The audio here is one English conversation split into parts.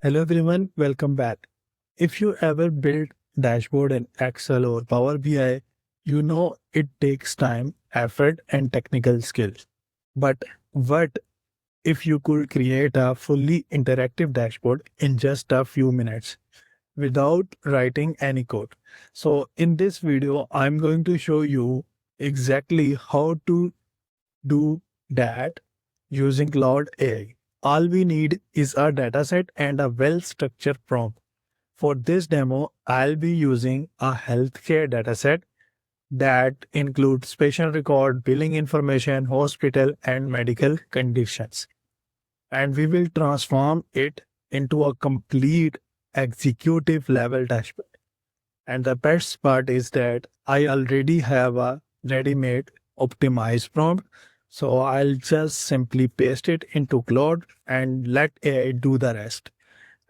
Hello everyone, welcome back. If you ever build dashboard in Excel or Power BI, you know it takes time, effort and technical skills. But what if you could create a fully interactive dashboard in just a few minutes without writing any code? So in this video, I'm going to show you exactly how to do that using Claude AI. All we need is a dataset and a well-structured prompt. For this demo, I'll be using a healthcare dataset that includes patient record, billing information, hospital, and medical conditions. And we will transform it into a complete executive level dashboard. And the best part is that I already have a ready-made optimized prompt. So I'll just simply paste it into Claude and let AI do the rest.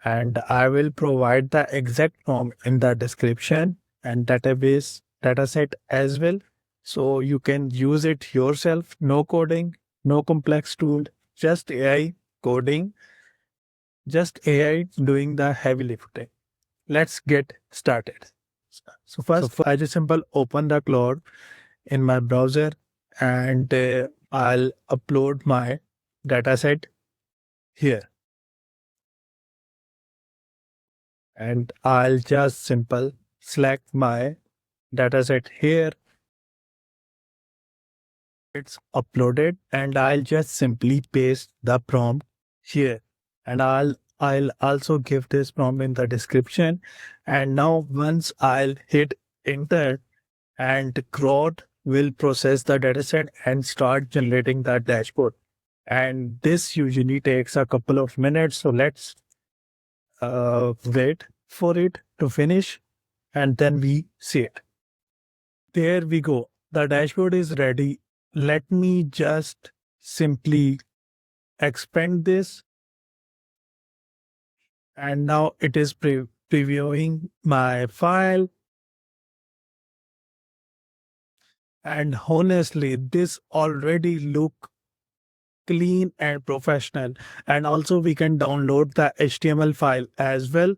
And I will provide the exact prompt in the description and database dataset as well. So you can use it yourself. No coding, no complex tool, just AI coding, just AI doing the heavy lifting. Let's get started. So first, I just simple open the Claude in my browser and I'll upload my dataset here. And I'll just simple select my dataset here. It's uploaded and I'll just simply paste the prompt here. And I'll also give this prompt in the description. And now once I'll hit enter and Claude will process the dataset and start generating the dashboard. And this usually takes a couple of minutes. So let's wait for it to finish and then we see it. There we go. The dashboard is ready. Let me just simply expand this. And now it is previewing my file. And honestly, this already look clean and professional. And also we can download the HTML file as well.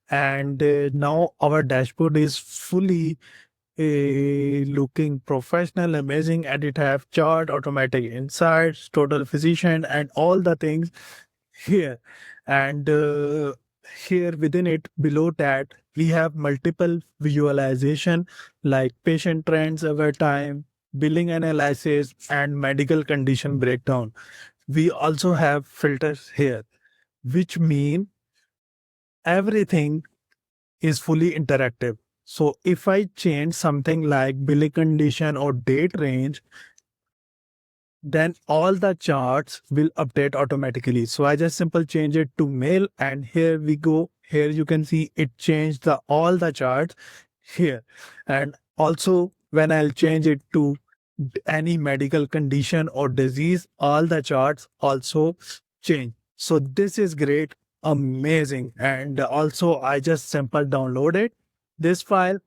And now our dashboard is fully looking professional, amazing, and it have chart, automatic insights, total physician, and all the things here. And here within it, below that, we have multiple visualization like patient trends over time, billing analysis, and medical condition breakdown. We also have filters here, which mean everything is fully interactive. So if I change something like billing condition or date range, then all the charts will update automatically. So I just simple change it to mail and here we go. Here you can see it changed all the charts here. And also when I'll change it to any medical condition or disease, all the charts also change. So this is great, amazing. And also I just simple downloaded this file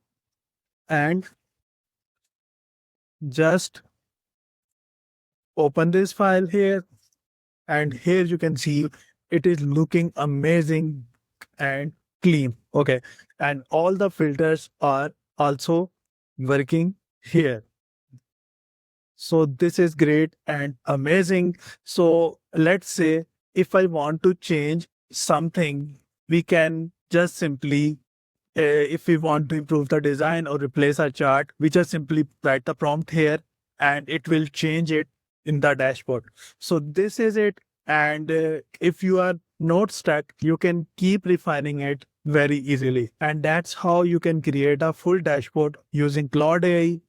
and just open this file here. And here you can see it is looking amazing and clean. Okay. And all the filters are also working here. So this is great and amazing. So let's say if I want to change something, we can just simply, if we want to improve the design or replace a chart, we just simply write the prompt here and it will change it in the dashboard. So this is it. And if you are not stuck, you can keep refining it very easily. And that's how you can create a full dashboard using Claude AI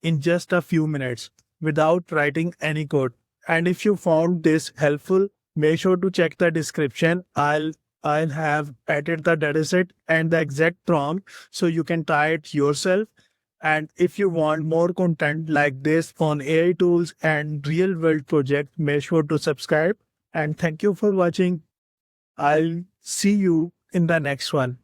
in just a few minutes without writing any code. And if you found this helpful, make sure to check the description. I'll have added the dataset and the exact prompt so you can try it yourself. And if you want more content like this on AI tools and real world projects, make sure to subscribe. And thank you for watching. I'll see you in the next one.